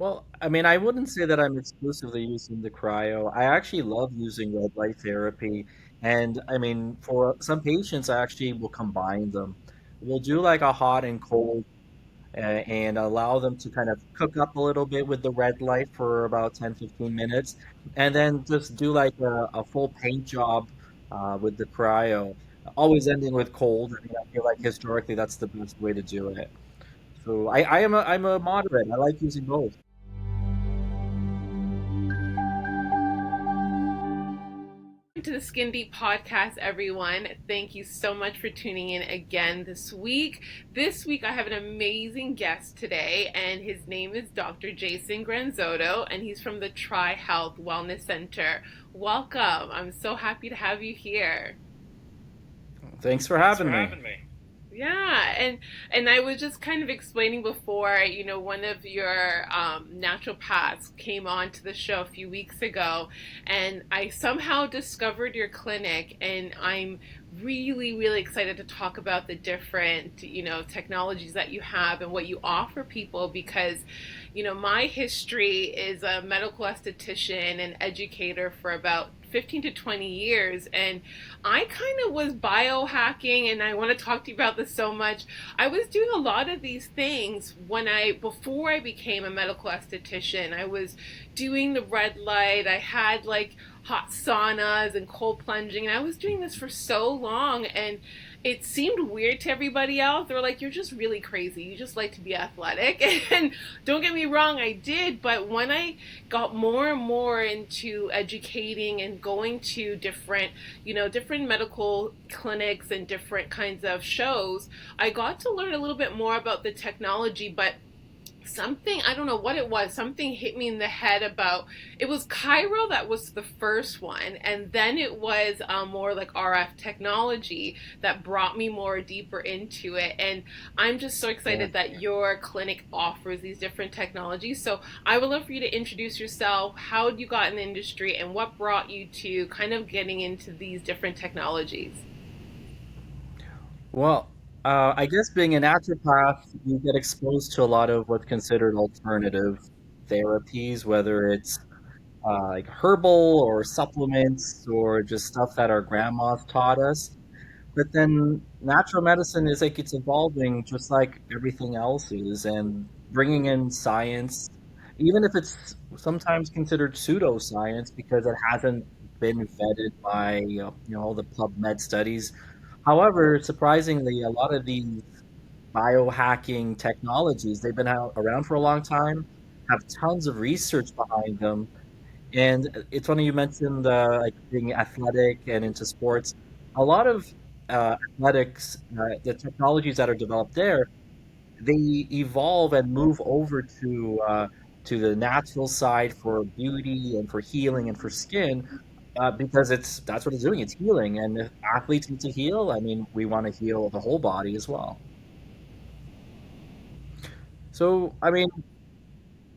Well, I mean, I wouldn't say that I'm exclusively using the cryo. I actually love using red light therapy. And I mean, for some patients, I actually will combine them. We'll do like a hot and cold and allow them to kind of cook up a little bit with the red light for about 10, 15 minutes. And then just do like a full paint job with the cryo, always ending with cold. I mean, I feel like historically that's the best way to do it. So I'm a moderate. I like using both. To the Skin Deep podcast, everyone. Thank you so much for tuning in again this week. This week, I have an amazing guest today, and his name is Dr. Jason Granzotto, and he's from the Tri Health Wellness Center. Welcome. I'm so happy to have you here. Thanks for Thanks for having me. having me. Yeah, and I was just kind of explaining before, one of your naturopaths came on to the show a few weeks ago, and I somehow discovered your clinic, and I'm really, really excited to talk about the different, technologies that you have and what you offer people because, my history is a medical esthetician and educator for about 15 to 20 years, and I kind of was biohacking, and I want to talk to you about this so much. I was doing a lot of these things before I became a medical esthetician. I was doing the red light. I had like hot saunas and cold plunging, and I was doing this for so long, and it seemed weird to everybody else. They were like, "You're just really crazy. You just like to be athletic." And don't get me wrong, I did. But when I got more and more into educating and going to different medical clinics and different kinds of shows, I got to learn a little bit more about the technology. But something, I don't know what it was, something hit me in the head about, it was Cryo that was the first one, and then it was more like RF technology that brought me more deeper into it. And I'm just so Yeah. excited that your clinic offers these different technologies. So I would love for you to introduce yourself, how you got in the industry, and what brought you to kind of getting into these different technologies. Well, I guess being a naturopath, you get exposed to a lot of what's considered alternative therapies, whether it's like herbal or supplements or just stuff that our grandmas taught us. But then natural medicine is like it's evolving just like everything else is, and bringing in science, even if it's sometimes considered pseudoscience because it hasn't been vetted by all the PubMed studies. However, surprisingly, a lot of these biohacking technologies, they've been out around for a long time, have tons of research behind them. And it's funny you mentioned like being athletic and into sports. A lot of athletics, the technologies that are developed there, they evolve and move over to the natural side for beauty and for healing and for skin, because that's what it's doing. It's healing, and if athletes need to heal, I mean, we want to heal the whole body as well. So, I mean,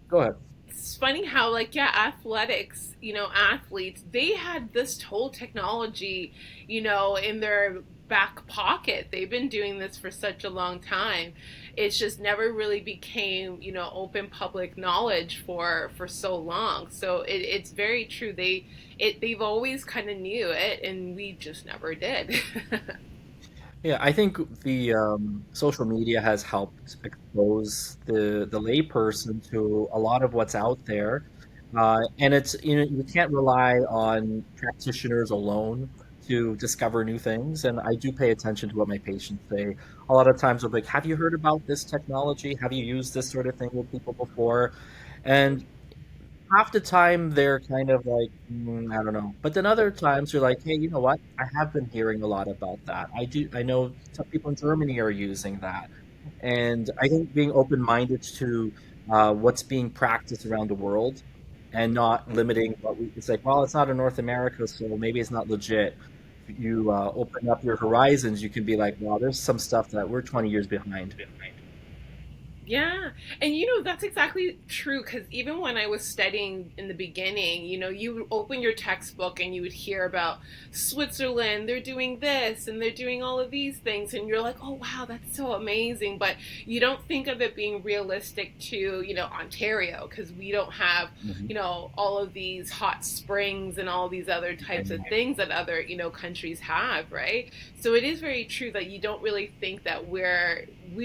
go ahead. It's funny how, like, yeah, athletics, athletes, they had this whole technology, in their back pocket. They've been doing this for such a long time. It's just never really became, open public knowledge for so long. So it's very true. They've always kind of knew it, and we just never did. Yeah, I think the social media has helped expose the layperson to a lot of what's out there, and it's you can't rely on practitioners alone to discover new things. And I do pay attention to what my patients say. A lot of times, I'm like, "Have you heard about this technology? Have you used this sort of thing with people before?" And half the time they're kind of like, I don't know. But then other times you're like, hey, you know what? I have been hearing a lot about that. I know some people in Germany are using that. And I think being open-minded to what's being practiced around the world and not limiting it's like, well, it's not in North America, so maybe it's not legit. If you open up your horizons, you can be like, wow, there's some stuff that we're 20 years behind. Yeah. And that's exactly true because even when I was studying in the beginning, you would open your textbook and you would hear about Switzerland, they're doing this and they're doing all of these things. And you're like, oh, wow, that's so amazing. But you don't think of it being realistic to, Ontario because we don't have, Mhm. all of these hot springs and all these other types of things that other, countries have, right? So it is very true that you don't really think that we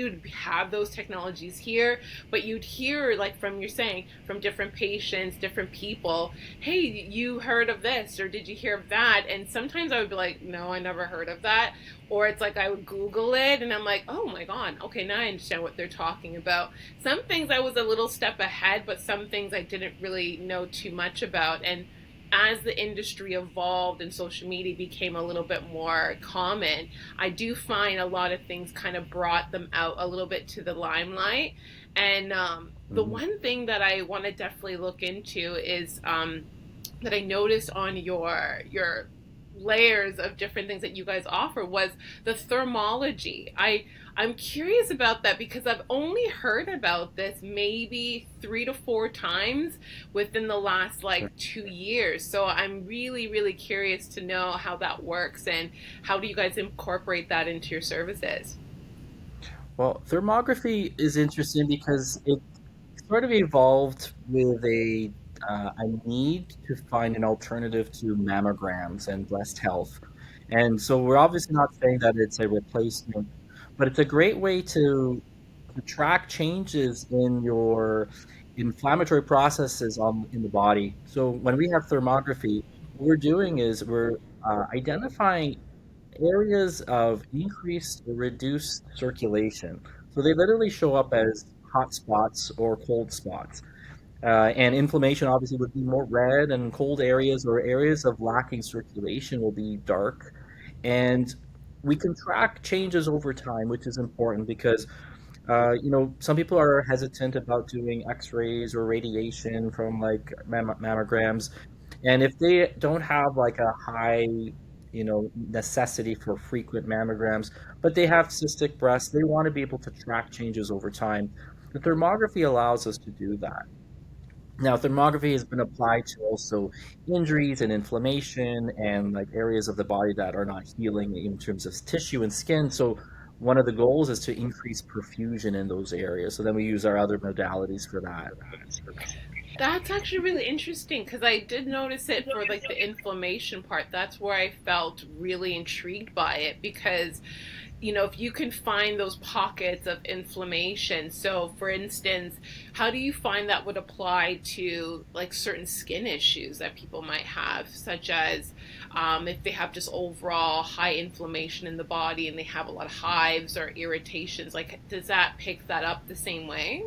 would have those technologies here, but you'd hear like from you're saying from different patients, different people, hey, you heard of this or did you hear of that? And sometimes I would be like, no, I never heard of that. Or it's like I would Google it and I'm like, oh my God, okay, now I understand what they're talking about. Some things I was a little step ahead, but some things I didn't really know too much about. And as the industry evolved and social media became a little bit more common, I do find a lot of things kind of brought them out a little bit to the limelight. And the Mhm. one thing that I want to definitely look into is that I noticed on your layers of different things that you guys offer was the thermology. I'm curious about that because I've only heard about this maybe 3 to 4 times within the last Sure. like 2 years. So I'm really curious to know how that works and how do you guys incorporate that into your services? Well, thermography is interesting because it sort of evolved with a need to find an alternative to mammograms and breast health. And so we're obviously not saying that it's a replacement, but it's a great way to track changes in your inflammatory processes in the body. So when we have thermography, what we're doing is we're identifying areas of increased or reduced circulation. So they literally show up as hot spots or cold spots. And inflammation obviously would be more red, and cold areas or areas of lacking circulation will be dark. And we can track changes over time, which is important because some people are hesitant about doing X-rays or radiation from like mammograms, and if they don't have like a high, necessity for frequent mammograms, but they have cystic breasts, they want to be able to track changes over time. The thermography allows us to do that. Now, thermography has been applied to also injuries and inflammation and like areas of the body that are not healing in terms of tissue and skin. So one of the goals is to increase perfusion in those areas. So then we use our other modalities for that. That's actually really interesting because I did notice it for like the inflammation part. That's where I felt really intrigued by it because if you can find those pockets of inflammation. So, for instance, how do you find that would apply to like certain skin issues that people might have, such as if they have just overall high inflammation in the body and they have a lot of hives or irritations? Like, does that pick that up the same way?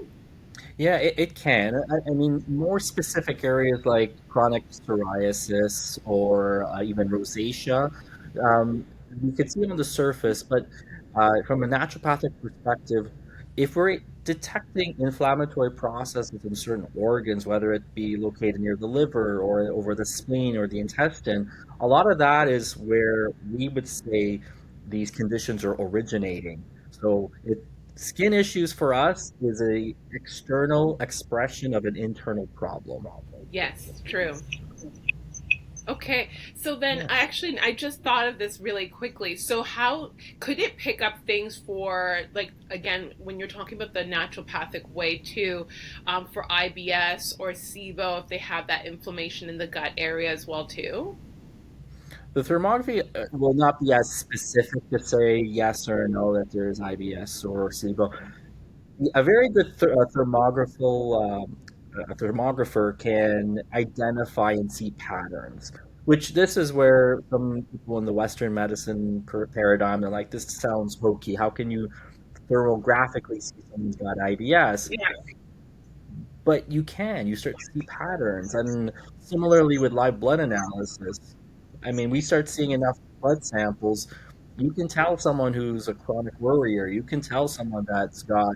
Yeah, it can. I mean, more specific areas like chronic psoriasis or even rosacea, you can see on the surface, but from a naturopathic perspective, if we're detecting inflammatory processes in certain organs, whether it be located near the liver or over the spleen or the intestine, a lot of that is where we would say these conditions are originating. So skin issues for us is a external expression of an internal problem. Yes, true. Okay, so then Yeah. I just thought of this really quickly. So how could it pick up things for like again when you're talking about the naturopathic way too, for IBS or SIBO if they have that inflammation in the gut area as well too? The thermography will not be as specific to say yes or no that there is IBS or SIBO. A very good a thermographer can identify and see patterns, which this is where some people in the Western medicine paradigm, they're like, this sounds hokey. How can you thermographically see someone's got IBS? Yeah. But you start to see patterns. And similarly with live blood analysis, I mean, we start seeing enough blood samples, you can tell someone who's a chronic worrier. You can tell someone that's got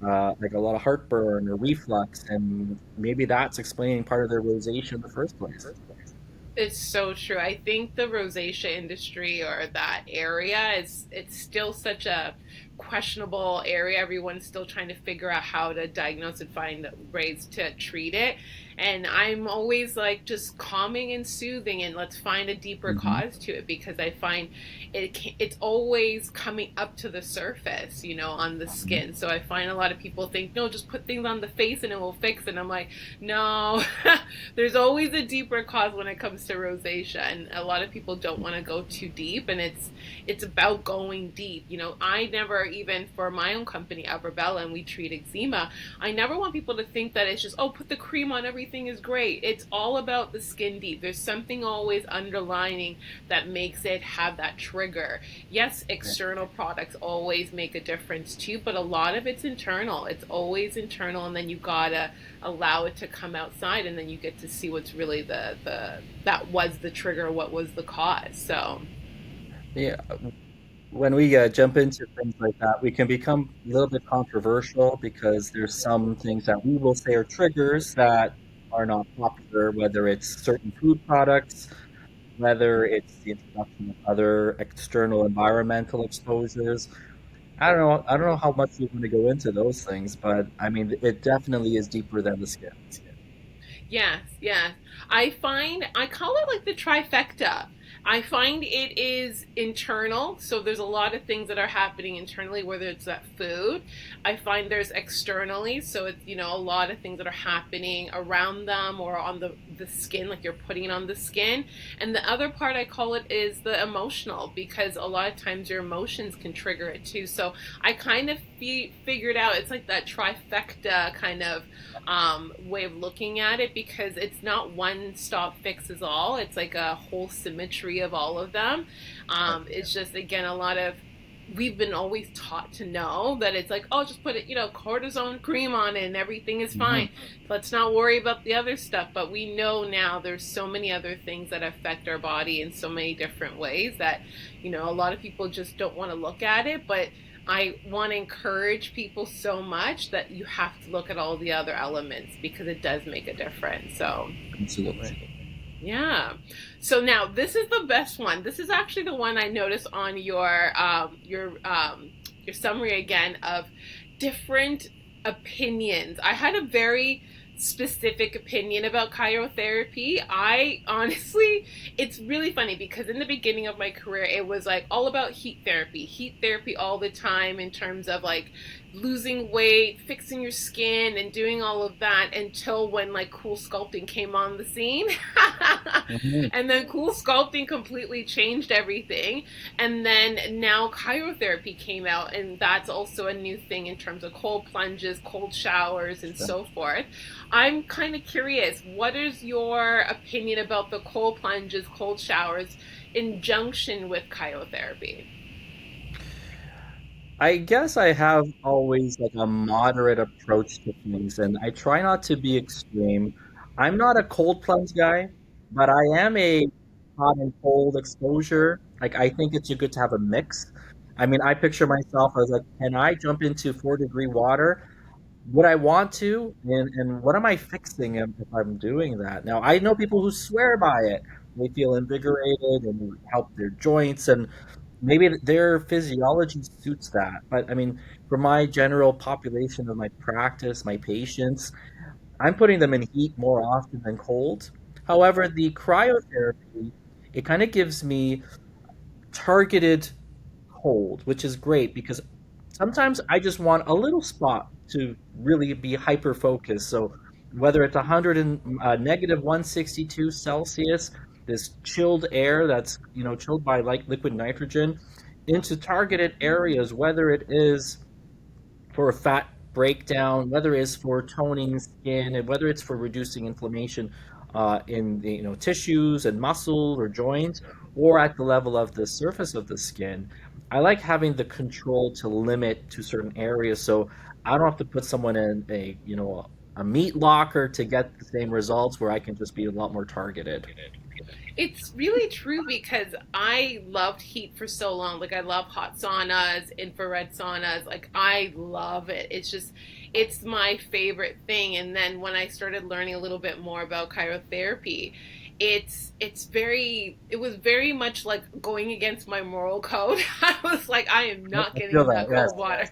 like a lot of heartburn or reflux, and maybe that's explaining part of their rosacea in the first place. It's so true. I think the rosacea industry or that area is it's still such a questionable area. Everyone's still trying to figure out how to diagnose and find ways to treat it. And I'm always like just calming and soothing, and let's find a deeper Hmm. cause to it, because I find it's always coming up to the surface, on the skin. So I find a lot of people think, no, just put things on the face and it will fix it. And I'm like, no, there's always a deeper cause when it comes to rosacea, and a lot of people don't want to go too deep, and it's about going deep. I never, even for my own company, Everbella, and we treat eczema, I never want people to think that it's just, oh, put the cream on, everything is great. It's all about the skin deep. There's something always underlining that makes it have that trigger. Yes, external products always make a difference too, but a lot of it's internal. It's always internal, and then you gotta allow it to come outside, and then you get to see what's really the that was the trigger, what was the cause. So Yeah, when we jump into things like that, we can become a little bit controversial because there's some things that we will say are triggers that are not popular, whether it's certain food products, whether it's the introduction of other external environmental exposures. I don't know how much you want to go into those things, but I mean, it definitely is deeper than the skin. yes, yes. I call it like the trifecta. I find it is internal, so there's a lot of things that are happening internally, whether it's that food. I find there's externally, so it's, a lot of things that are happening around them or on the skin, like you're putting it on the skin. And the other part I call it is the emotional, because a lot of times your emotions can trigger it too. So I kind of figured out it's like that trifecta kind of way of looking at it, because it's not one stop fixes all. It's like a whole symmetry of all of them. Right. It's just, again, a lot of, we've been always taught to know that it's like, oh, just put it, cortisone cream on it and everything is fine. Mhm. Let's not worry about the other stuff. But we know now there's so many other things that affect our body in so many different ways that, a lot of people just don't want to look at it. But I want to encourage people so much that you have to look at all the other elements, because it does make a difference. So Absolutely. yeah. So now this is the best one. This is actually the one I noticed on your summary again of different opinions. I had a very specific opinion about cryotherapy. I honestly, it's really funny, because in the beginning of my career, it was like all about heat therapy all the time, in terms of like losing weight, fixing your skin, and doing all of that, until when like cool sculpting came on the scene. Mhm. And then cool sculpting completely changed everything. And then now cryotherapy came out, and that's also a new thing in terms of cold plunges, cold showers, and Sure. so forth. I'm kind of curious, what is your opinion about the cold plunges, cold showers in junction with cryotherapy? I guess I have always like a moderate approach to things, and I try not to be extreme. I'm not a cold plunge guy, but I am a hot and cold exposure. Like I think it's good to have a mix. I mean, I picture myself as like, can I jump into 4-degree water? Would I want to? And what am I fixing if I'm doing that? Now, I know people who swear by it. They feel invigorated and it help their joints, and maybe their physiology suits that. But I mean, for my general population of my practice, my patients, I'm putting them in heat more often than cold. However, the cryotherapy, it kind of gives me targeted cold, which is great because sometimes I just want a little spot to really be hyper focused. So whether it's 100 and negative 162 Celsius, this chilled air that's chilled by like liquid nitrogen into targeted areas, whether it is for a fat breakdown, whether it's for toning skin, and whether it's for reducing inflammation in the tissues and muscles or joints, or at the level of the surface of the skin. I like having the control to limit to certain areas, so I don't have to put someone in a meat locker to get the same results. Where I can just be a lot more targeted. It's really true, because I loved heat for so long. Like I love hot saunas, infrared saunas. Like I love it. It's just, it's my favorite thing. And then when I started learning a little bit more about cryotherapy, it was very much like going against my moral code. I was like, I am Yep, not I getting feel in that. that Yes. cold water.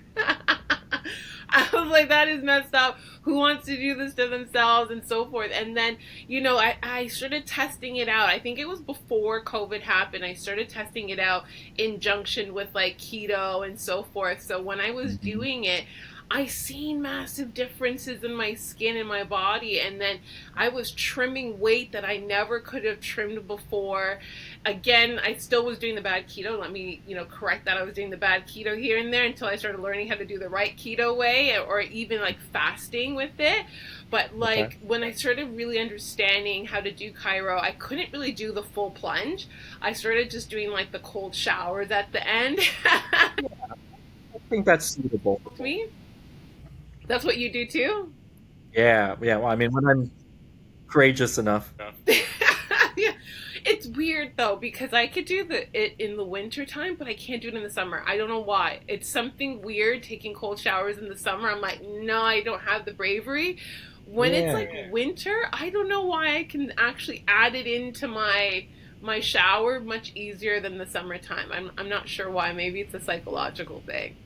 I was like, that is messed up. Who wants to do this to themselves and so forth? And then, I started testing it out. I think it was before COVID happened. I started testing it out in junction with like keto and so forth. So when I was Mhm. doing it, I seen massive differences in my skin and my body. And then I was trimming weight that I never could have trimmed before. Again, I still was doing the bad keto. Let me, correct that. I was doing the bad keto here and there until I started learning how to do the right keto way, or even like fasting with it. But Okay. like when I started really understanding how to do Cryo, I couldn't really do the full plunge. I started just doing like the cold showers at the end. I think that's suitable. Me? That's what you do too? Yeah, yeah. Well, I mean, when I'm courageous enough. Yeah. It's weird though because I could do it in the winter time, but I can't do it in the summer. I don't know why. It's something weird taking cold showers in the summer. I'm like, no, I don't have the bravery. When it's Yeah. like winter, I don't know why I can actually add it into my shower much easier than the summertime. I'm not sure why. Maybe it's a psychological thing.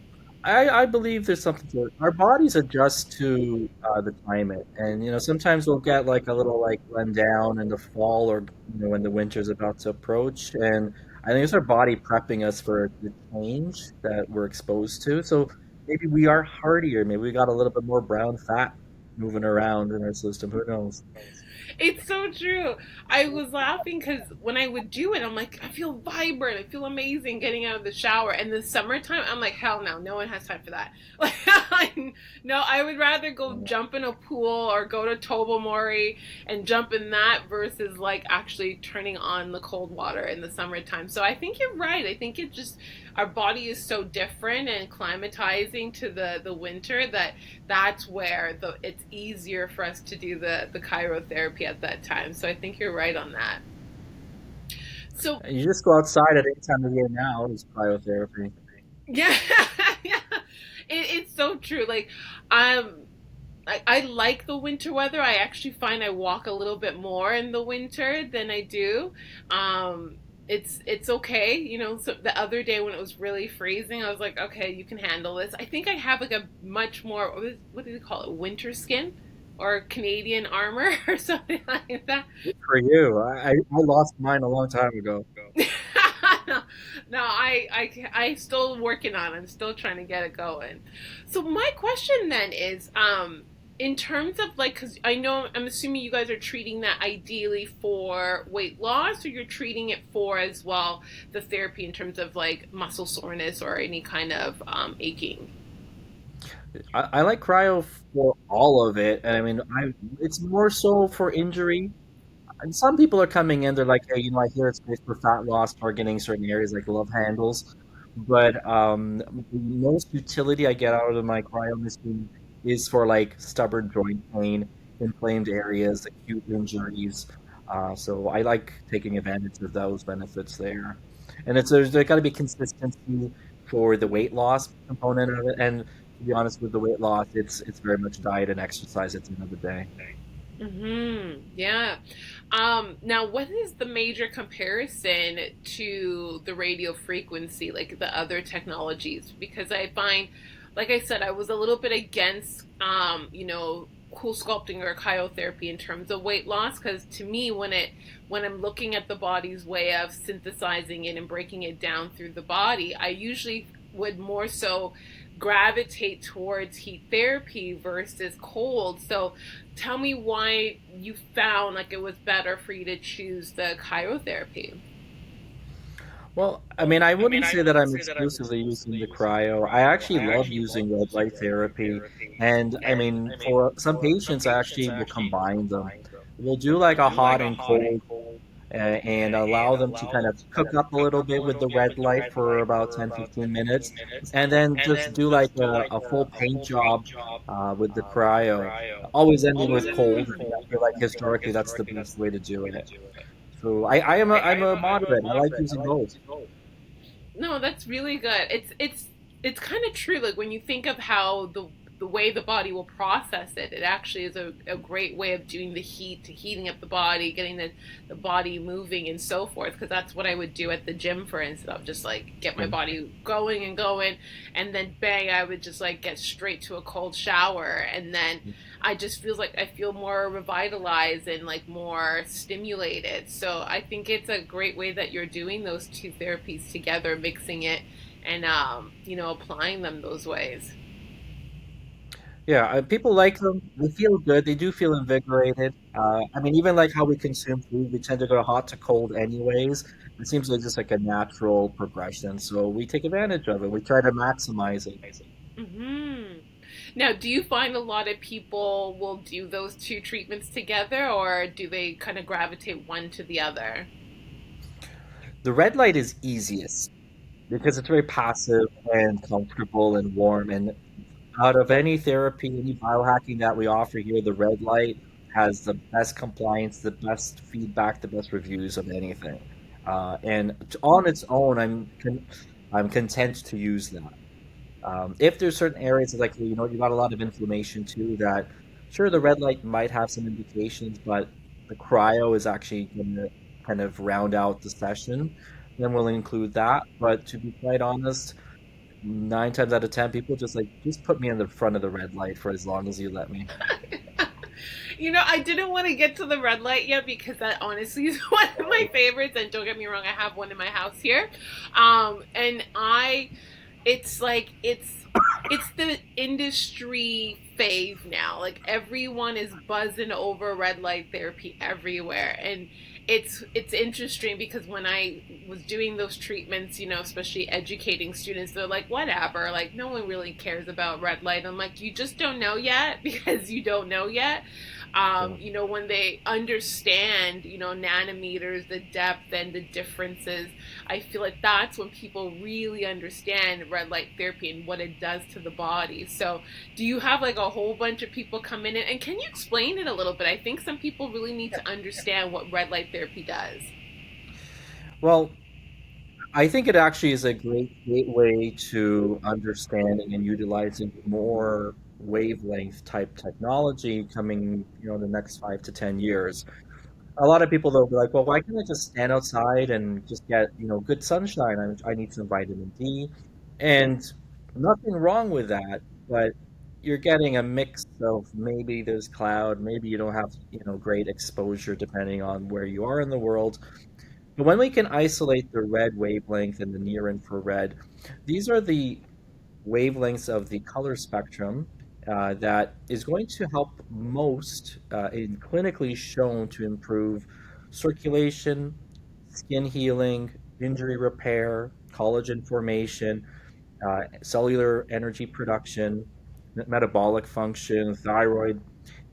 I believe there's something to it. Our bodies adjust to the climate, and sometimes we'll get like a little like run down in the fall, or when the winter's about to approach. And I think it's our body prepping us for the change that we're exposed to. So maybe we are hardier. Maybe we got a little bit more brown fat moving around in our system. Who knows? It's so true. I was laughing because when I would do it, I'm like, I feel vibrant. I feel amazing getting out of the shower. And the summertime, I'm like, hell no, no one has time for that. Like, no, I would rather go jump in a pool or go to Tobomori and jump in that versus like actually turning on the cold water in the summertime. So I think you're right. I think it just, our body is so different and climatizing to the winter that that's where it's easier for us to do the cryotherapy at that time. So I think you're right on that. So And you just go outside at any time of year now. It's cryotherapy. yeah, yeah, it's so true. Like, um, I like the winter weather. I actually find I walk a little bit more in the winter than I do. Um, it's okay, So the other day when it was really freezing, I was like, okay, you can handle this. I think I have like a much more what do they call it, winter skin, or Canadian armor, or something like that. Good for you. I lost mine a long time ago. No, no, I still working on it. I'm still trying to get it going. So my question then is, in terms of like, because I know I'm assuming you guys are treating that ideally for weight loss, or you're treating it for as well the therapy in terms of like muscle soreness or any kind of aching. I like cryo for all of it, and I mean, it's more so for injury. And some people are coming in, they're like, hey, I hear it's great for fat loss, targeting certain areas like love handles. But the most utility I get out of my cryo machine is for like stubborn joint pain, inflamed areas, acute injuries. So I like taking advantage of those benefits there. And there's got to be consistency for the weight loss component of it. And to be honest, with the weight loss, it's very much diet and exercise at the end of the day. Yeah. Now, what is the major comparison to the radio frequency, like the other technologies? Because I find, like I said, I was a little bit against, cool sculpting or cryotherapy in terms of weight loss. Because to me, when I'm looking at the body's way of synthesizing it and breaking it down through the body, I usually would more so gravitate towards heat therapy versus cold. So tell me why you found like it was better for you to choose the cryotherapy. Well, I mean, I wouldn't say that I'm exclusively using the cryo. I actually love using red light therapy. And I mean, for some patients, I actually will combine them. We'll do like a hot and cold and allow them to kind of cook up a little bit with the red light for about 10-15 minutes. And then just do like a full paint job with the cryo, always ending with cold. And I feel like historically that's the best way to do it. So I'm a moderate. I like using both. No, that's really good. It's kind of true. Like when you think of how the way the body will process it. It actually is a great way of doing the heat, to heating up the body, getting the body moving and so forth. Because that's what I would do at the gym, for instance. I'll just like get my Okay. body going and going, and then bang, I would just like get straight to a cold shower, and then I just feels like I feel more revitalized and like more stimulated. So I think it's a great way that you're doing those two therapies together, mixing it and applying them those ways. Yeah, people like them. They feel good. They do feel invigorated. I mean, even like how we consume food, we tend to go hot to cold anyways. It seems like just like a natural progression. So we take advantage of it. We try to maximize it. Hmm. Now, do you find a lot of people will do those two treatments together, or do they kind of gravitate one to the other? The red light is easiest because it's very passive and comfortable and warm. And out of any therapy, any biohacking that we offer here, the red light has the best compliance, the best feedback, the best reviews of anything. On its own, I'm content to use that. If there's certain areas like you got a lot of inflammation too, that sure the red light might have some indications, but the cryo is actually going to kind of round out the session. Then we'll include that. But to be quite honest, 9 times out of 10, people just put me in the front of the red light for as long as you let me. I didn't want to get to the red light yet because that honestly is one of my favorites. And don't get me wrong, I have one in my house here. And it's like it's the industry fave now. Like everyone is buzzing over red light therapy everywhere, and it's interesting because when I was doing those treatments, especially educating students, they're like, whatever, like no one really cares about red light. I'm like, you just don't know yet because you don't know yet. Yeah. When they understand, nanometers, the depth and the differences, I feel like that's when people really understand red light therapy and what it does to the body. So, do you have like a whole bunch of people come in and can you explain it a little bit? I think some people really need to understand what red light therapy does. Well, I think it actually is a great gateway to understanding and utilizing more wavelength type technology coming, in the next 5 to 10 years. A lot of people they'll be like, well, why can't I just stand outside and just get, good sunshine? I need some vitamin D. And nothing wrong with that, but you're getting a mix of maybe there's cloud, maybe you don't have, great exposure depending on where you are in the world. But when we can isolate the red wavelength and the near infrared, these are the wavelengths of the color spectrum that is going to help most in clinically shown to improve circulation, skin healing, injury repair, collagen formation, cellular energy production, metabolic function, thyroid.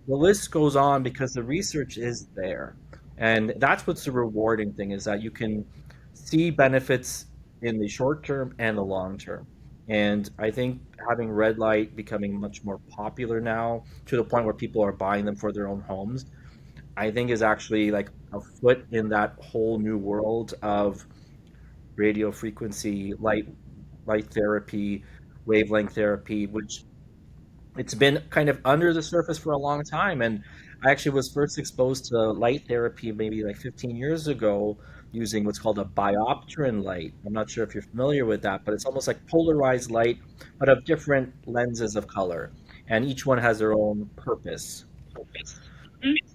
The list goes on because the research is there. And that's what's the rewarding thing is that you can see benefits in the short term and the long term. And I think having red light becoming much more popular now to the point where people are buying them for their own homes, I think is actually like a foot in that whole new world of radio frequency, light therapy, wavelength therapy, which it's been kind of under the surface for a long time. And I actually was first exposed to light therapy maybe like 15 years ago using what's called a biopterin light. I'm not sure if you're familiar with that, but it's almost like polarized light, but of different lenses of color. And each one has their own purpose.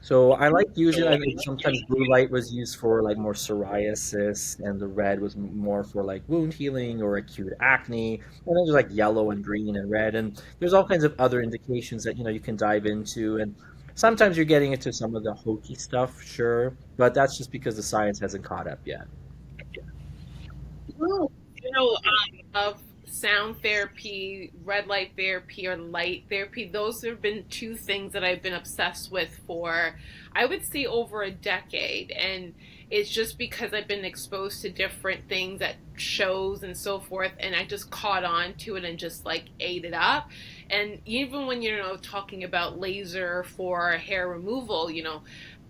So I like using, I think sometimes blue light was used for like more psoriasis, and the red was more for like wound healing or acute acne. And then there's like yellow and green and red, and there's all kinds of other indications that you can dive into. And sometimes you're getting into some of the hokey stuff, sure, but that's just because the science hasn't caught up yet. Well, of sound therapy, red light therapy, or light therapy, those have been two things that I've been obsessed with for, I would say, over a decade. And it's just because I've been exposed to different things at shows and so forth, and I just caught on to it and just like ate it up. And even when you're talking about laser for hair removal,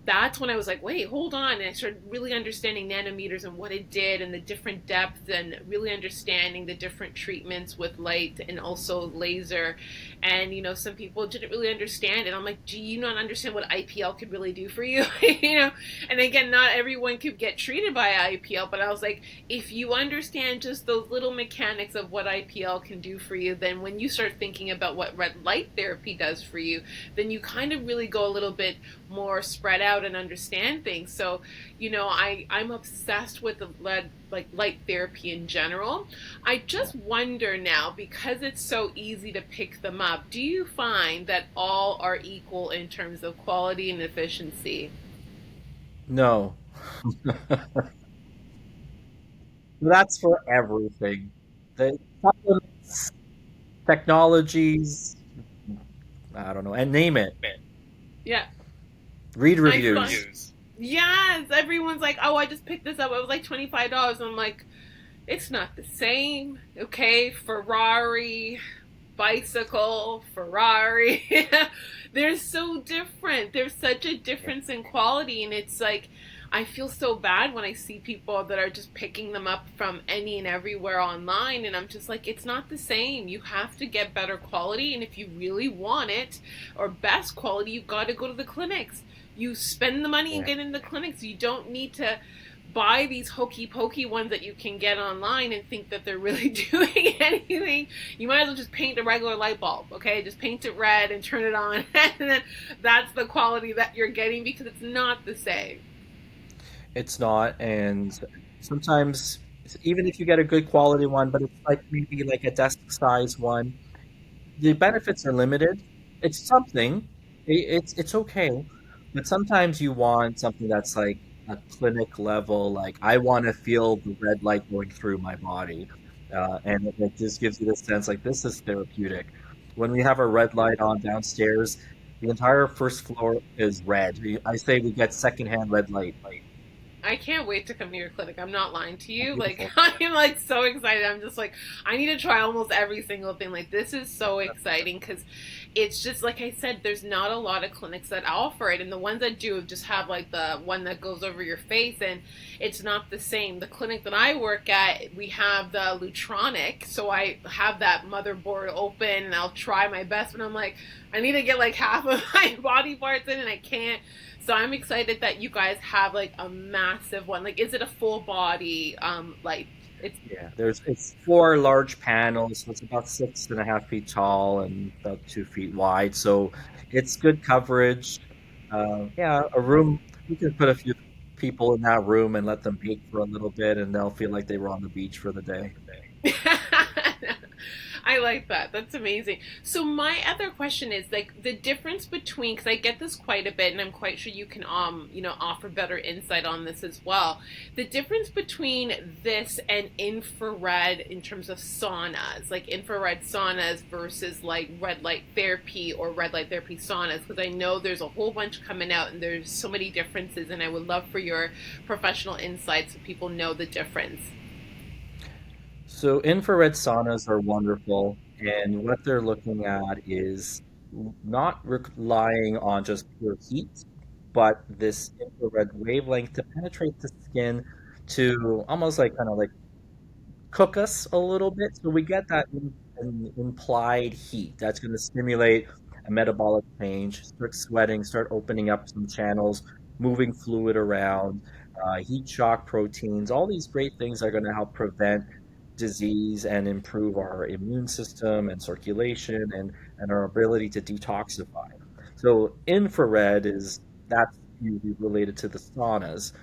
that's when I was like, wait, hold on. And I started really understanding nanometers and what it did and the different depths and really understanding the different treatments with light and also laser. And some people didn't really understand it. I'm like, do you not understand what IPL could really do for you? And again, not everyone could get treated by IPL, but I was like, if you understand just those little mechanics of what IPL can do for you, then when you start thinking about what red light therapy does for you, then you kind of really go a little bit more spread out and understand things. So, I'm obsessed with the light therapy in general. I just wonder now, because it's so easy to pick them up, do you find that all are equal in terms of quality and efficiency? No. That's for everything. The supplements, technologies, I don't know, and name it. Yeah, Read I find. reviews. Yes, everyone's like, oh, I just picked this up. It was like $25. I'm like, it's not the same. Okay, Ferrari, bicycle, Ferrari. They're so different. There's such a difference in quality, and it's like I feel so bad when I see people that are just picking them up from any and everywhere online, and I'm just like, it's not the same. You have to get better quality, and if you really want it or best quality, you got to go to the clinics. You spend the money and Yeah. get in the clinics. You don't need to buy these hokey pokey ones that you can get online and think that they're really doing anything. You might as well just paint a regular light bulb, okay? Just paint it red and turn it on, and then that's the quality that you're getting, because it's not the same. It's not, and sometimes even if you get a good quality one, but it's like maybe like a desk size one, the benefits are limited. It's something. It's okay, but sometimes you want something that's like a clinic level. Like I want to feel the red light going through my body, and it just gives you this sense like this is therapeutic. When we have a red light on downstairs, the entire first floor is red. I say we get secondhand red light. I can't wait to come to your clinic. I'm not lying to Oh, you. Like, beautiful. I'm like so excited. I'm just like, I need to try almost every single thing. Like, this is so exciting, because it's just like I said, there's not a lot of clinics that offer it. And the ones that do just have like the one that goes over your face, and it's not the same. The clinic that I work at, we have the Lutronic. So I have that motherboard open and I'll try my best. But I'm like, I need to get like half of my body parts in, and I can't. So I'm excited that you guys have like a massive one. Like, is it a full body light? It's Yeah, it's four large panels, so it's about 6.5 feet tall and about 2 feet wide. So it's good coverage. Yeah, a room you can put a few people in that room and let them bake for a little bit, and they'll feel like they were on the beach for the day. I like that. That's amazing. So my other question is like the difference between, because I get this quite a bit, and I'm quite sure you can offer better insight on this as well. The difference between this and infrared in terms of saunas, like infrared saunas versus like red light therapy or red light therapy saunas, because I know there's a whole bunch coming out and there's so many differences, and I would love for your professional insights so people know the difference. So infrared saunas are wonderful, and what they're looking at is not relying on just pure heat, but this infrared wavelength to penetrate the skin to almost like kind of like cook us a little bit. So we get that implied heat that's going to stimulate a metabolic change, start sweating, start opening up some channels, moving fluid around, heat shock proteins. All these great things are going to help prevent disease and improve our immune system and circulation and our ability to detoxify. So infrared is that's usually related to the saunas.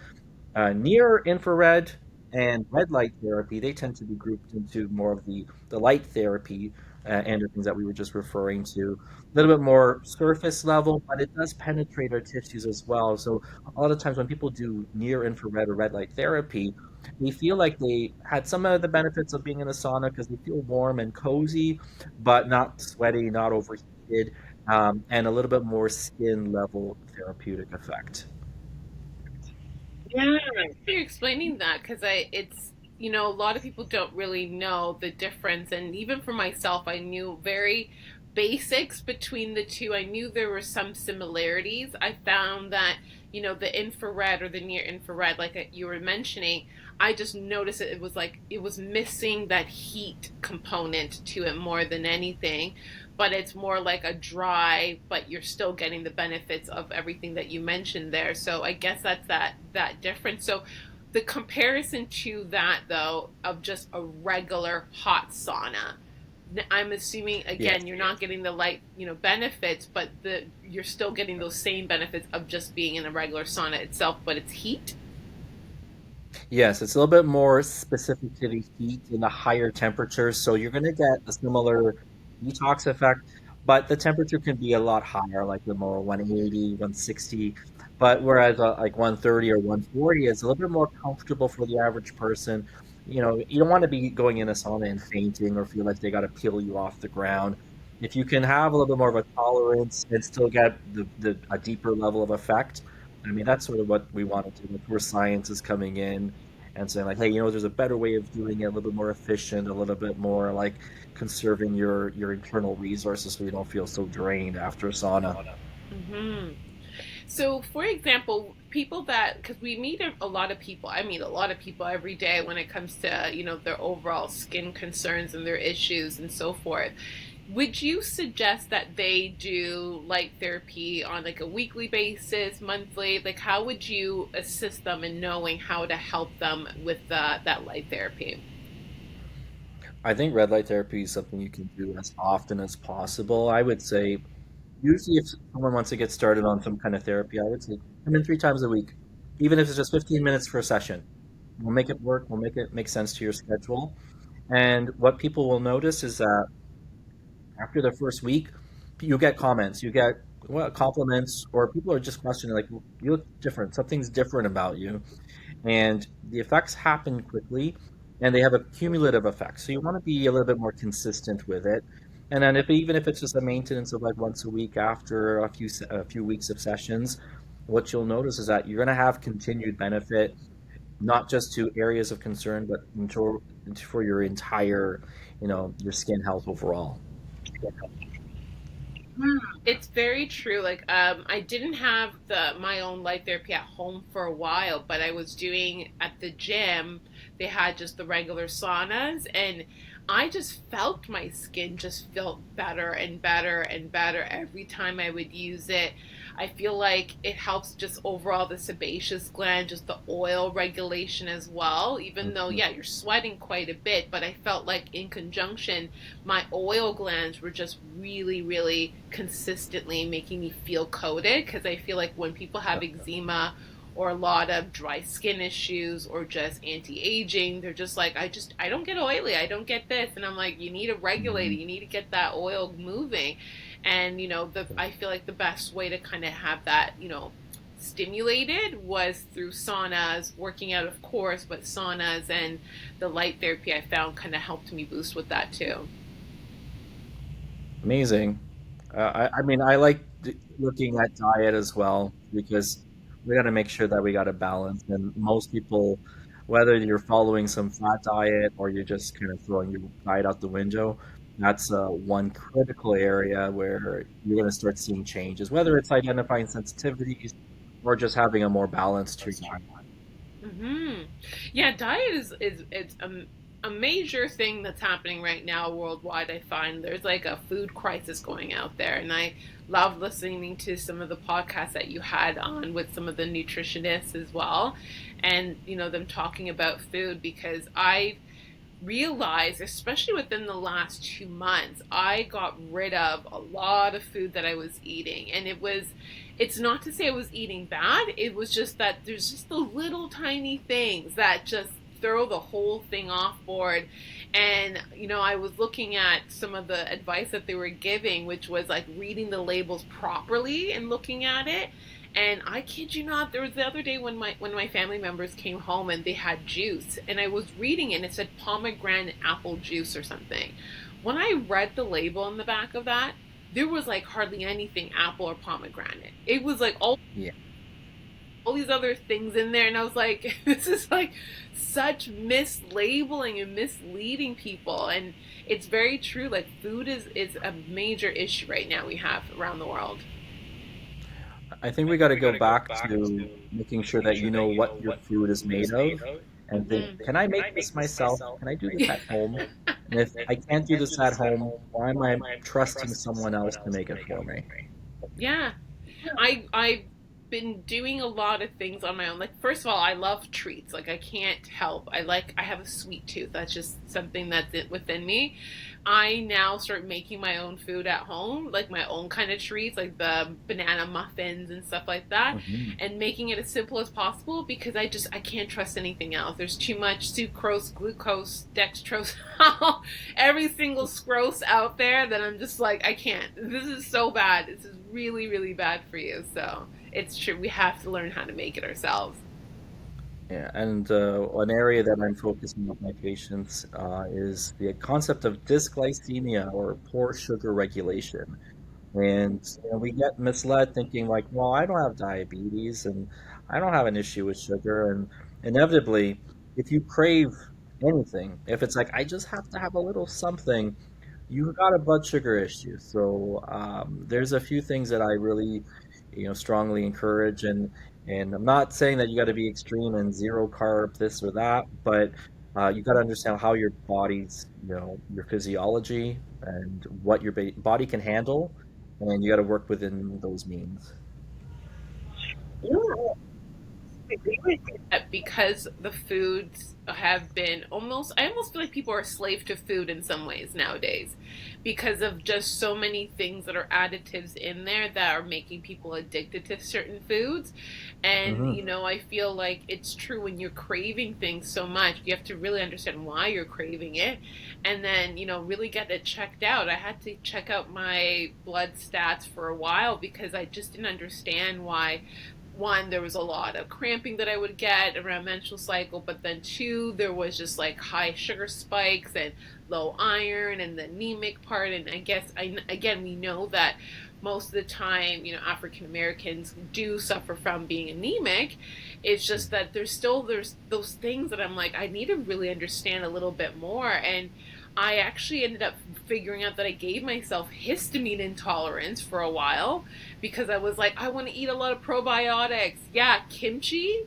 Near infrared and red light therapy, they tend to be grouped into more of the light therapy and the things that we were just referring to. A little bit more surface level, but it does penetrate our tissues as well. So a lot of times when people do near infrared or red light therapy, they feel like they had some of the benefits of being in a sauna because they feel warm and cozy, but not sweaty, not overheated, and a little bit more skin level therapeutic effect. Yeah, you're explaining that, because it's a lot of people don't really know the difference, and even for myself, I knew very basics between the two. I knew there were some similarities. I found that the infrared or the near infrared, like you were mentioning, I just noticed it was like it was missing that heat component to it more than anything. but it's more like a dry, but you're still getting the benefits of everything that you mentioned there. So I guess that's that difference. So the comparison to that though of just a regular hot sauna, I'm assuming Yes. again you're not getting the light, benefits, but you're still getting those same benefits of just being in a regular sauna itself, but it's heat. Yes, it's a little bit more specific to the heat and the higher temperatures. So you're going to get a similar detox effect, but the temperature can be a lot higher, like the more 180, 160. But whereas like 130 or 140 is a little bit more comfortable for the average person. You don't want to be going in a sauna and fainting or feel like they got to peel you off the ground. If you can have a little bit more of a tolerance and still get a deeper level of effect, I mean, that's sort of what we want to do. That's where science is coming in and saying like, hey, there's a better way of doing it, a little bit more efficient, a little bit more like conserving your internal resources so you don't feel so drained after a sauna. Hmm. So, for example, people that, because we meet a lot of people, I meet a lot of people every day when it comes to, their overall skin concerns and their issues and so forth. Would you suggest that they do light therapy on like a weekly basis, monthly? Like, how would you assist them in knowing how to help them with that light therapy? I think red light therapy is something you can do as often as possible. I would say usually if someone wants to get started on some kind of therapy, I would say come in 3 times a week, even if it's just 15 minutes for a session. We'll make it work. We'll make it make sense to your schedule. And what people will notice is that after the first week, you get comments, you get compliments, or people are just questioning like, you look different. Something's different about you, and the effects happen quickly, and they have a cumulative effect. So you want to be a little bit more consistent with it. And then even if it's just a maintenance of like once a week after a few weeks of sessions, what you'll notice is that you're going to have continued benefit, not just to areas of concern, but for your entire, your skin health overall. It's very true. Like, I didn't have the my own light therapy at home for a while, but I was doing at the gym. They had just the regular saunas, and I just felt my skin just felt better and better and better every time I would use it. I feel like it helps just overall the sebaceous gland, just the oil regulation as well. Even though, Mhm. yeah, you're sweating quite a bit, but I felt like in conjunction my oil glands were just really, really consistently making me feel coated because I feel like when people have eczema or a lot of dry skin issues or just anti-aging, they're just like, I don't get oily, I don't get this, and I'm like, you need to regulate it, Mhm. you need to get that oil moving. And I feel like the best way to kind of have that stimulated was through saunas, working out of course, but saunas and the light therapy I found kind of helped me boost with that too. Amazing. I mean, I like looking at diet as well because we got to make sure that we got a balance. And most people, whether you're following some fat diet or you're just kind of throwing your diet out the window, that's one critical area where you're going to start seeing changes, whether it's identifying sensitivities or just having a more balanced treatment. Hmm. Yeah, diet is it's a major thing that's happening right now worldwide. I find there's like a food crisis going out there, and I love listening to some of the podcasts that you had on with some of the nutritionists as well, and them talking about food because I realized, especially within the last 2 months, I got rid of a lot of food that I was eating. And it's not to say I was eating bad, it was just that there's just the little tiny things that just throw the whole thing off board. And, I was looking at some of the advice that they were giving, which was like reading the labels properly and looking at it. And I kid you not, there was the other day when my family members came home and they had juice, and I was reading it and it said pomegranate apple juice or something. When I read the label on the back of that, there was like hardly anything apple or pomegranate. It was like Yeah. all these other things in there, and I was like, this is like such mislabeling and misleading people. And it's very true. Like food is a major issue right now we have around the world. I think we got to go back to making sure that you know what your food is made of and think, Hmm. can I make this myself? Can I do this at home? And if I can't do this at home, why am I trusting someone else to make it for me? Yeah. I've been doing a lot of things on my own. Like first of all, I love treats. Like I can't help. I have a sweet tooth. That's just something that's within me. I now start making my own food at home, like my own kind of treats, like the banana muffins and stuff like that, Hmm. and making it as simple as possible because I can't trust anything else. There's too much sucrose, glucose, dextrose, every single scrose out there that I'm just like I can't. This is so bad. This is really really bad for you. So it's true. We have to learn how to make it ourselves. Yeah, and an area that I'm focusing with my patients is the concept of dysglycemia or poor sugar regulation. And we get misled thinking like, well, I don't have diabetes and I don't have an issue with sugar. And inevitably, if you crave anything, if it's like, I just have to have a little something, you've got a blood sugar issue. So there's a few things that I really, strongly encourage, and I'm not saying that you got to be extreme and zero carb this or that, but you got to understand how your body's, your physiology and what your body can handle, and you got to work within those means. Because the foods have been I almost feel like people are slave to food in some ways nowadays because of just so many things that are additives in there that are making people addicted to certain foods. And Hmm. I feel like it's true when you're craving things so much, you have to really understand why you're craving it, and then really get it checked out. I had to check out my blood stats for a while because I just didn't understand why. One, there was a lot of cramping that I would get around menstrual cycle, but then two, there was just like high sugar spikes and low iron and the anemic part. And I guess again, we know that most of the time, African Americans do suffer from being anemic. It's just that there's those things that I'm like, I need to really understand a little bit more. And I actually ended up figuring out that I gave myself histamine intolerance for a while because I was like, I want to eat a lot of probiotics. Yeah, kimchi.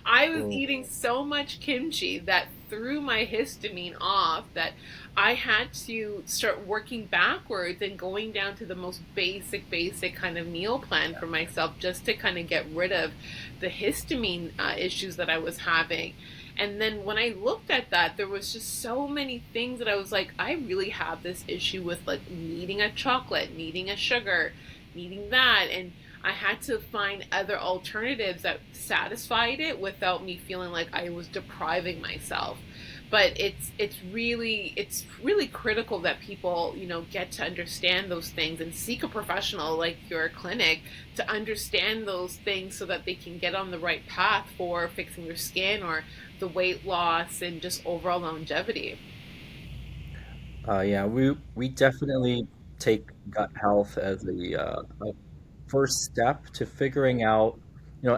I was Oh, eating so much kimchi that threw my histamine off that I had to start working backwards and going down to the most basic kind of meal plan for myself just to kind of get rid of the histamine issues that I was having. And then when I looked at that, there was just so many things that I was like, I really have this issue with like needing a chocolate, needing a sugar, needing that. And I had to find other alternatives that satisfied it without me feeling like I was depriving myself. But it's really critical that people get to understand those things and seek a professional like your clinic to understand those things so that they can get on the right path for fixing their skin or the weight loss and just overall longevity. yeah, we definitely take gut health as a first step to figuring out,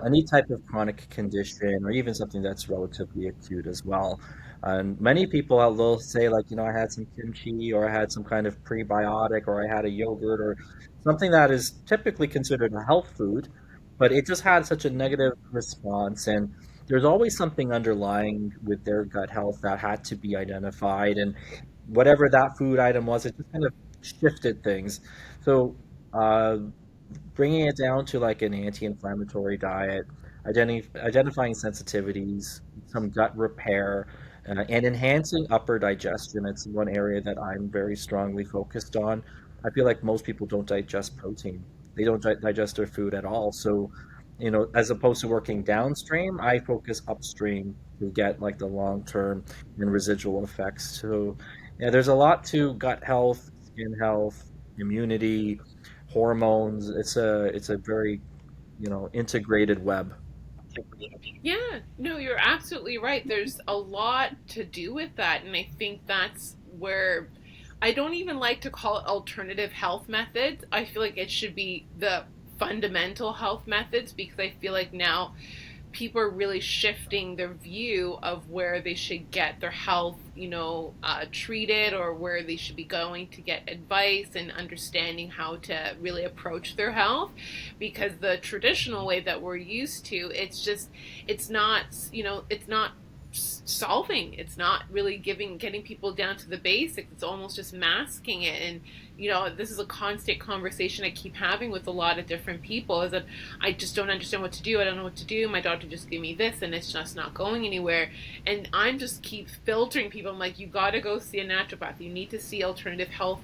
any type of chronic condition or even something that's relatively acute as well. And many people will say like, I had some kimchi or I had some kind of prebiotic or I had a yogurt or something that is typically considered a health food, but it just had such a negative response. And there's always something underlying with their gut health that had to be identified. And whatever that food item was, it just kind of shifted things. So, uh, bringing it down to like an anti-inflammatory diet, identifying sensitivities, some gut repair, and enhancing upper digestion. It's one area that I'm very strongly focused on. I feel like most people don't digest protein. They don't digest their food at all. So, as opposed to working downstream, I focus upstream to get like the long-term and residual effects. So, yeah, there's a lot to gut health, skin health, immunity, hormones. It's a very, integrated web. Yeah, no, you're absolutely right. There's a lot to do with that. And I think that's where I don't even like to call it alternative health methods. I feel like it should be the fundamental health methods because I feel like now people are really shifting their view of where they should get their health, treated or where they should be going to get advice and understanding how to really approach their health. Because the traditional way that we're used to, it's not solving. It's not really getting people down to the basics. It's almost just masking it. And this is a constant conversation I keep having with a lot of different people. Is that I just don't understand what to do. I don't know what to do. My doctor just gave me this, and it's just not going anywhere. And I'm just keep filtering people. I'm like, you got to go see a naturopath. You need to see alternative health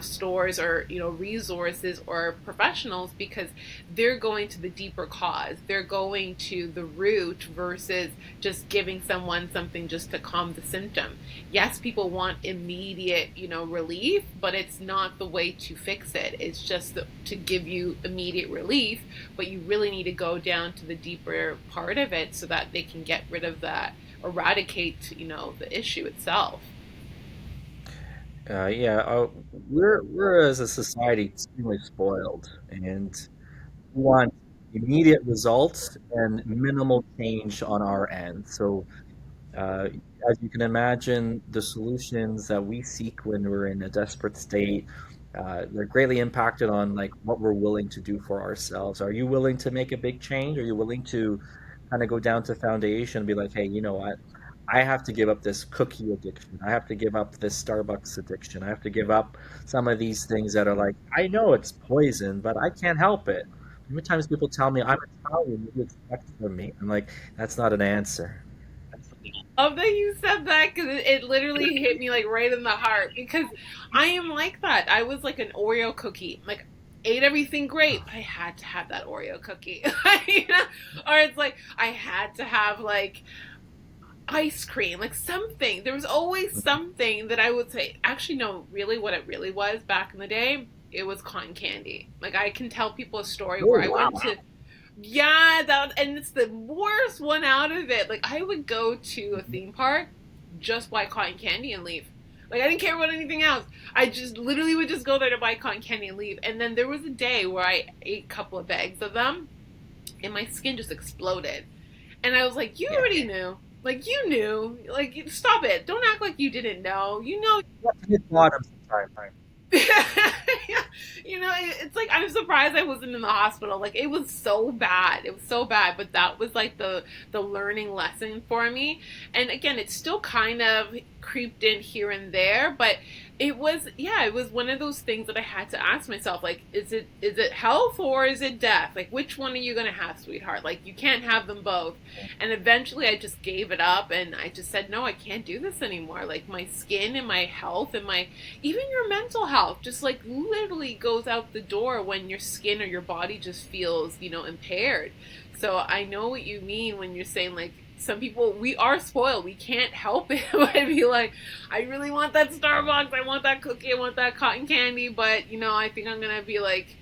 stores, or resources or professionals, because they're going to the deeper cause. They're going to the root versus just giving someone something just to calm the symptom. Yes, people want immediate, relief, but it's not the way to fix it. It's just to give you immediate relief, but you really need to go down to the deeper part of it so that they can get rid of that, eradicate, the issue itself. Yeah, we're as a society extremely spoiled, and we want immediate results and minimal change on our end. So Uh, as you can imagine, the solutions that we seek when we're in a desperate state, they're greatly impacted on like what we're willing to do for ourselves. Are you willing to make a big change? Are you willing to kind of go down to foundation and be like, hey, you know what? I have to give up this cookie addiction. I have to give up this Starbucks addiction. I have to give up some of these things that are like, I know it's poison, but I can't help it. How many times people tell me I'm Italian, what do you expect from me? I'm like, that's not an answer. Love that you said that, because it literally hit me like right in the heart, because I am like that. I was like an Oreo cookie. Like, ate everything great, but I had to have that Oreo cookie. Or it's like I had to have like ice cream, like something. There was always something that I would say. Actually, no, really, what it really was back in the day, it was cotton candy. Like, I can tell people a story where Oh, I wow. went to, yeah, and it's the worst one out of it. Like, I would go to a theme park, just buy cotton candy and leave. Like, I didn't care about anything else. I just literally would just go there to buy cotton candy and leave. And then there was a day where I ate a couple of bags of them, and my skin just exploded. And I was like, you Yeah. already knew. Like, you knew. Like, stop it. Don't act like you didn't know. You know. You have to hit bottom sometime. It's like I'm surprised I wasn't in the hospital. Like, it was so bad. It was so bad, but that was like the learning lesson for me. And again, it still kind of creeped in here and there, but it was one of those things that I had to ask myself, like, is it health or is it death? Like, which one are you going to have, sweetheart? Like, you can't have them both. And eventually I just gave it up, and I just said, no, I can't do this anymore. Like, my skin and my health and my even your mental health just like literally goes out the door when your skin or your body just feels, impaired. So I know what you mean when you're saying, like, some people, we are spoiled, we can't help it. I'd be like, I really want that Starbucks, I want that cookie, I want that cotton candy, but I think I'm gonna be like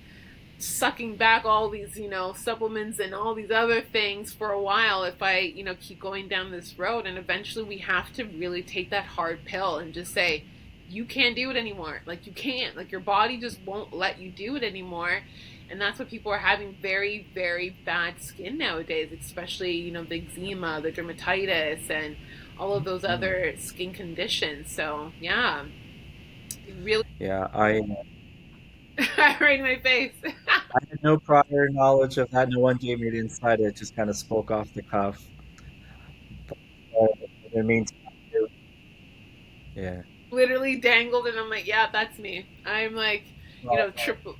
sucking back all these, supplements and all these other things for a while if I, keep going down this road. And eventually we have to really take that hard pill and just say, you can't do it anymore. Like, you can't. Like, your body just won't let you do it anymore. And that's what people are having very, very bad skin nowadays, especially, the eczema, the dermatitis, and all of those Mhm. other skin conditions. So, yeah, really, Yeah, I right in my face. I had no prior knowledge of that. No one gave me the insight. It just kind of spoke off the cuff. But, in the meantime, yeah. Literally dangled, and I'm like, yeah, that's me. I'm like, Well, triple.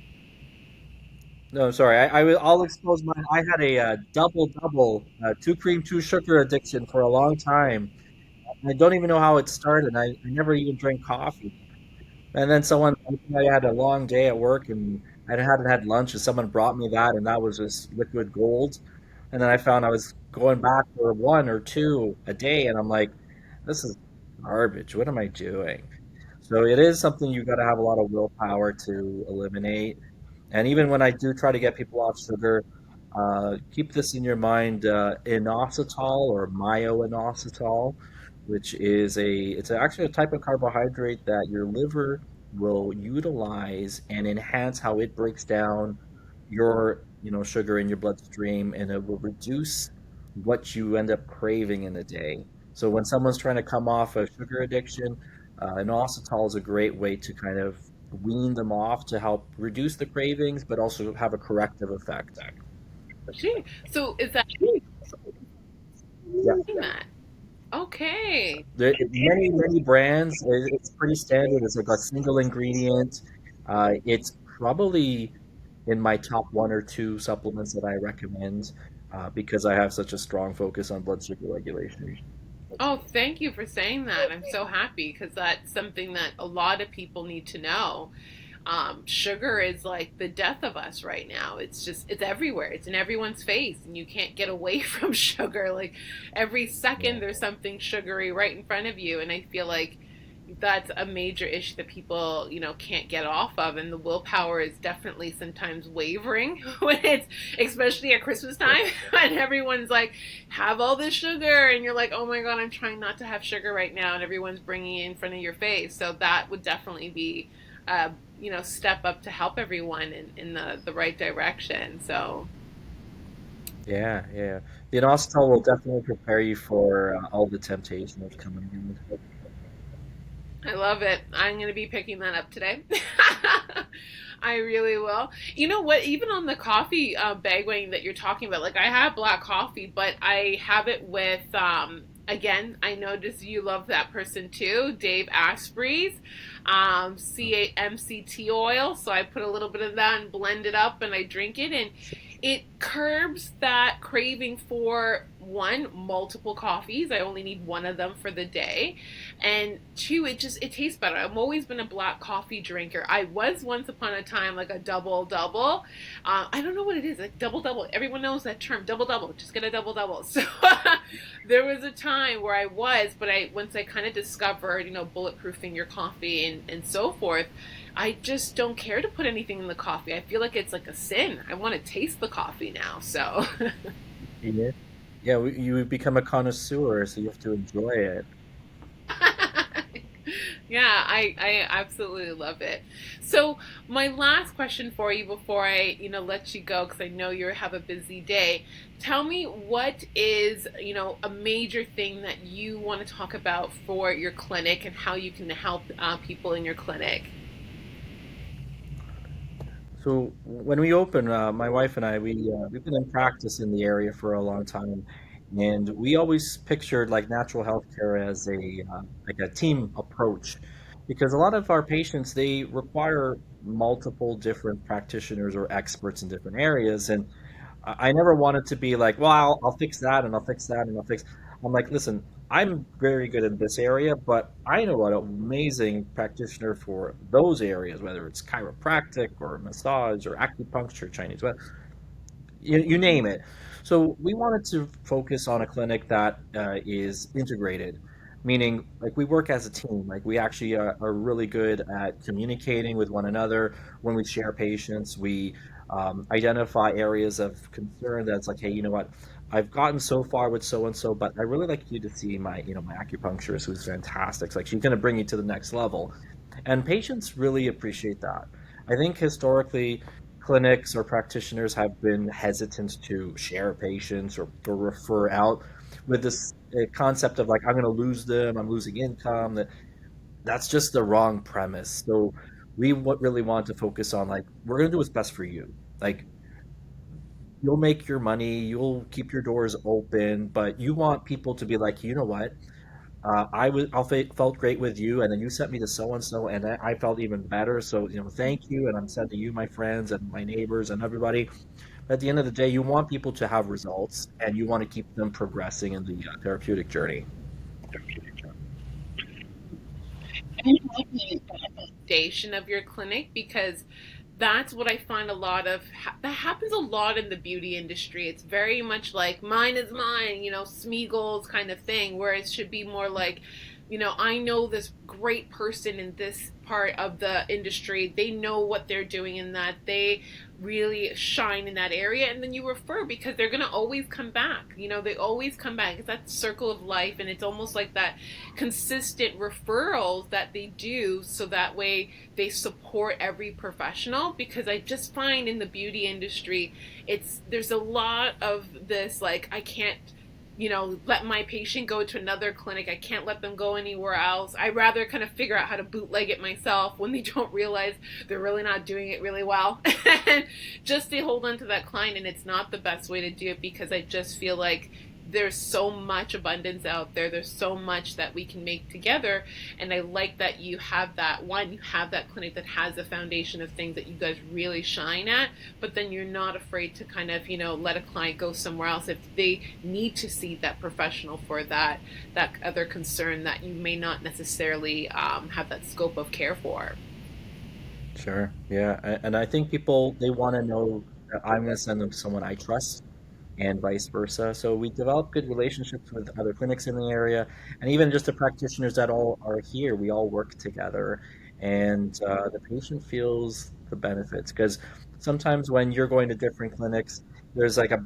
no, sorry. I'll expose mine. I had a double double, two cream, two sugar addiction for a long time. I don't even know how it started. I never even drank coffee. And then I had a long day at work and I hadn't had lunch, and someone brought me that, and that was just liquid gold. And then I found I was going back for one or two a day, and I'm like, this is garbage. What am I doing? So it is something you got to have a lot of willpower to eliminate. And even when I do try to get people off sugar, keep this in your mind: inositol or myo-inositol, which is it's actually a type of carbohydrate that your liver will utilize and enhance how it breaks down your sugar in your bloodstream, and it will reduce what you end up craving in a day. So when someone's trying to come off a sugar addiction, inositol is a great way to kind of wean them off to help reduce the cravings, but also have a corrective effect. Gee. So is that Yeah. that? Okay. Many brands. It's pretty standard. It's like a single ingredient. It's probably in my top one or two supplements that I recommend because I have such a strong focus on blood sugar regulation. Oh, thank you for saying that. I'm so happy because that's something that a lot of people need to know. Sugar is like the death of us right now. It's everywhere. It's in everyone's face, and you can't get away from sugar. Like every second, Yeah. there's something sugary right in front of you, and I feel like that's a major issue that people, can't get off of, and the willpower is definitely sometimes wavering when it's, especially at Christmas time, and everyone's like, have all this sugar, and you're like, oh my god, I'm trying not to have sugar right now, and everyone's bringing it in front of your face. So that would definitely be step up to help everyone in the right direction. So Yeah, yeah. The inositol will definitely prepare you for all the temptation that's coming in. I love it. I'm going to be picking that up today. I really will. You know what? Even on the coffee bag weighing that you're talking about, like I have black coffee, but I have it with, again, I noticed you love that person too, Dave Asprey's CAMCT oil. So I put a little bit of that and blend it up and I drink it. And it curbs that craving for one, multiple coffees. I only need one of them for the day, and two, it tastes better. I've always been a black coffee drinker. I was once upon a time like a double double. I don't know what it is, like double double. Everyone knows that term, double double. Just get a double double. So there was a time where I was, but I once I kind of discovered, bulletproofing your coffee and so forth. I just don't care to put anything in the coffee. I feel like it's like a sin. I want to taste the coffee now. So Yeah, yeah. You become a connoisseur, so you have to enjoy it. yeah, I absolutely love it. So my last question for you before I, let you go because I know you have a busy day. Tell me what is, a major thing that you want to talk about for your clinic and how you can help people in your clinic. So when we opened, my wife and I, we've been in practice in the area for a long time, and we always pictured like natural healthcare as a like a team approach, because a lot of our patients they require multiple different practitioners or experts in different areas, and I never wanted to be like, well, I'll fix that and I'll fix that and I'll fix. I'm like, listen, I'm very good in this area, but I know an amazing practitioner for those areas, whether it's chiropractic or massage or acupuncture, Chinese, you name it. So we wanted to focus on a clinic that is integrated, meaning like we work as a team. Like we actually are really good at communicating with one another when we share patients. We identify areas of concern that's like, hey, you know what? I've gotten so far with so and so, but I really like you to see my, my acupuncturist who's fantastic. It's like she's going to bring you to the next level. And patients really appreciate that. I think historically, clinics or practitioners have been hesitant to share patients or refer out with this concept of like, I'm going to lose them, I'm losing income. That's just the wrong premise. So we really want to focus on like, we're going to do what's best for you. Like, you'll make your money, you'll keep your doors open, but you want people to be like, you know what? Felt great with you, and then you sent me to so and so, and I felt even better. So, thank you, and I'm sending you, my friends, and my neighbors, and everybody. But at the end of the day, you want people to have results, and you want to keep them progressing in the therapeutic journey. Station of your clinic because that's what I find a lot of that happens a lot in the beauty industry. It's very much like mine is mine, Smeagol's kind of thing, where it should be more like, I know this great person in this part of the industry. They know what they're doing in that. They really shine in that area. And then you refer because they're going to always come back. They always come back. It's that circle of life. And it's almost like that consistent referrals that they do so that way they support every professional because I just find in the beauty industry there's a lot of this like I can't let my patient go to another clinic. I can't let them go anywhere else. I rather kind of figure out how to bootleg it myself when they don't realize they're really not doing it really well. And just to hold on to that client, and it's not the best way to do it because I just feel like there's so much abundance out there. There's so much that we can make together. And I like that you have that one, you have that clinic that has a foundation of things that you guys really shine at, but then you're not afraid to kind of, let a client go somewhere else if they need to see that professional for that other concern that you may not necessarily have that scope of care for. Sure. Yeah. And I think people, they want to know that I'm going to send them to someone I trust and vice versa. So we develop good relationships with other clinics in the area, and even just the practitioners that all are here. We all work together, and the patient feels the benefits because sometimes when you're going to different clinics, there's like a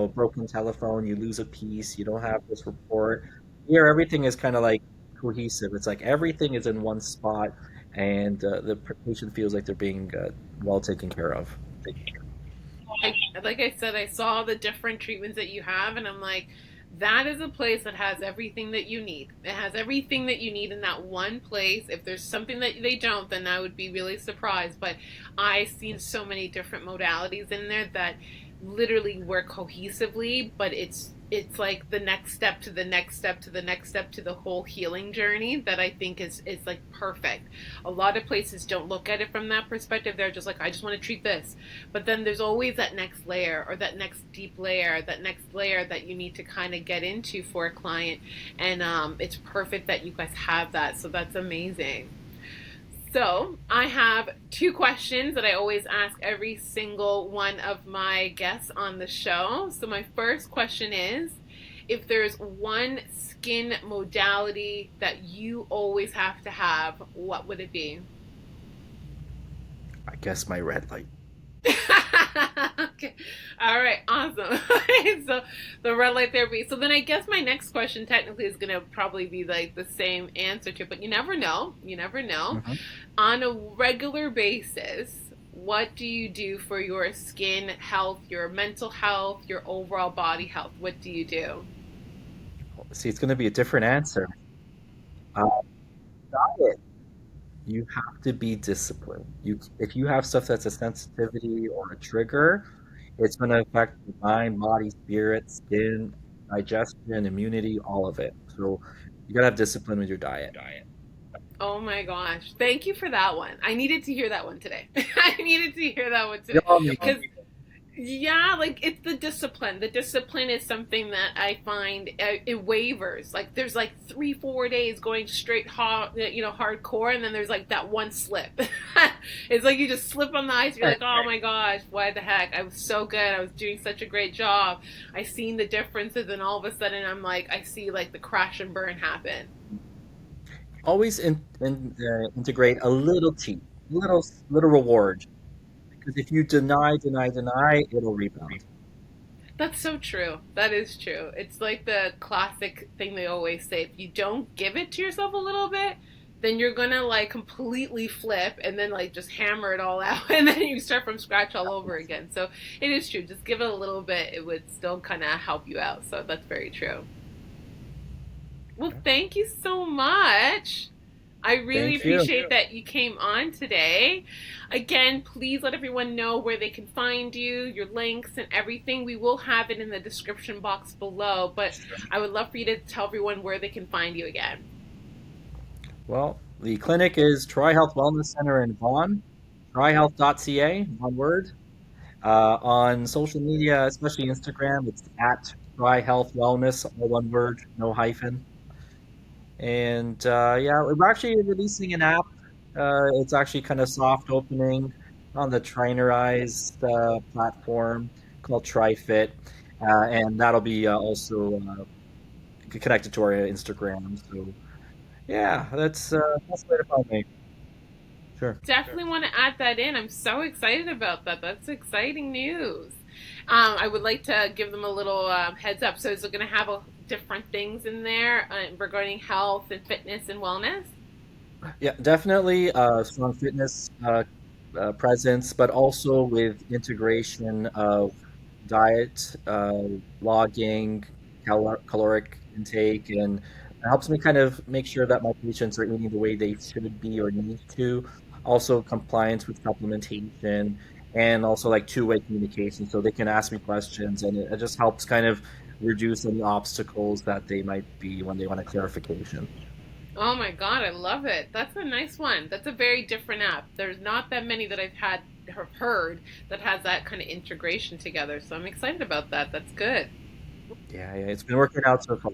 broken telephone, you lose a piece, you don't have this report. Here, everything is kind of like cohesive. It's like everything is in one spot, and the patient feels like they're being well taken care of. Like I said, I saw the different treatments that you have, and I'm like, that is a place that has everything that you need. It has everything that you need in that one place. If there's something that they don't, then I would be really surprised. But I've seen so many different modalities in there that literally work cohesively, but it's like the next step to the next step to the next step to the whole healing journey that I think is like perfect. A lot of places don't look at it from that perspective. They're just like, I just want to treat this. But then there's always that next layer or that next deep layer, that next layer that you need to kind of get into for a client. And it's perfect that you guys have that. So that's amazing. So, I have two questions that I always ask every single one of my guests on the show. So, my first question is, if there's one skin modality that you always have to have, what would it be? I guess my red light. Okay. All right. Awesome. So the red light therapy. So then I guess my next question technically is going to probably be like the same answer to it, but you never know. You never know. Mhm. On a regular basis, what do you do for your skin health, your mental health, your overall body health? What do you do? See, it's going to be a different answer. Uh, Diet. You have to be disciplined. If you have stuff that's a sensitivity or a trigger, it's going to affect your mind, body, spirit, skin, digestion, immunity, all of it. So you got to have discipline with your diet. Oh my gosh. Thank you for that one. I needed to hear that one today. I needed to hear that one We today. all need Because yeah, like it's the discipline. The discipline is something that I find it wavers. Like there's like 3, 4 days going straight hard, hardcore, and then there's like that one slip. It's like you just slip on the ice. You're that. like, oh my gosh, why the heck? I was so good. I was doing such a great job. I seen the differences, and all of a sudden I'm like, I see like the crash and burn happen. Always integrate a little cheat, little reward. Because if you deny, it'll rebound. That's so true. That is true. It's like the classic thing they always say. If you don't give it to yourself a little bit, then you're gonna like completely flip and then like just hammer it all out and then you start from scratch all over again. So it is true. Just give it a little bit, it would still kind of help you out. So that's very true. Well, thank you so much. I really Thank you. appreciate that you came on today. Again, please let everyone know where they can find you, your links, and everything. We will have it in the description box below, but I would love for you to tell everyone where they can find you again. Well, the clinic is Troy Health Wellness Center in Vaughan, tryhealth.ca, one word. On social media, especially Instagram, it's at Try Health Wellness, all one word, no hyphen. And yeah, we're actually releasing an app. It's actually kind of soft opening on the Trainerized platform called TriFit, and that'll be also connected to our Instagram. So yeah, that's the way to find me. Sure. Definitely want to add that in. I'm so excited about that. That's exciting news. I would like to give them a little heads up. So, is it going to have different things in there regarding health and fitness and wellness? Yeah, definitely strong fitness presence, but also with integration of diet, logging, caloric intake, and it helps me kind of make sure that my patients are eating the way they should be or need to. Also, compliance with supplementation, and also like two-way communication, so they can ask me questions, and it just helps kind of reduce any obstacles that they might be when they want a clarification. Oh my God, I love it. That's a nice one. That's a very different app. There's not that many that I've had have heard that has that kind of integration together. So I'm excited about that. That's good. Yeah, yeah, it's been working out so far.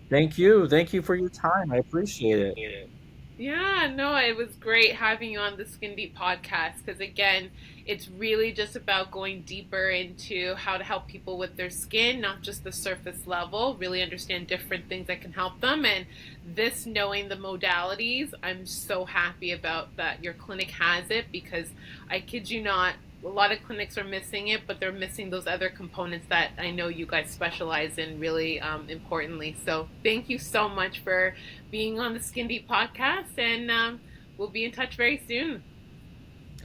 Thank you. Thank you for your time. I appreciate it. Yeah, no, it was great having you on the Skin Deep podcast because, again, it's really just about going deeper into how to help people with their skin, not just the surface level, really understand different things that can help them. And this, knowing the modalities, I'm so happy about that your clinic has it because I kid you not, a lot of clinics are missing it, but they're missing those other components that I know you guys specialize in really importantly. So thank you so much for being on the Skin Deep podcast, and we'll be in touch very soon.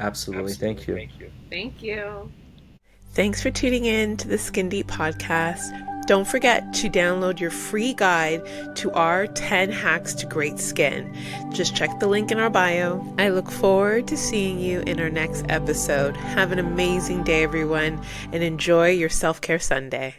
Absolutely. Thank you. Thank you. Thanks for tuning in to the Skin Deep podcast. Don't forget to download your free guide to our 10 hacks to great skin. Just check the link in our bio. I look forward to seeing you in our next episode. Have an amazing day, everyone, and enjoy your self-care Sunday.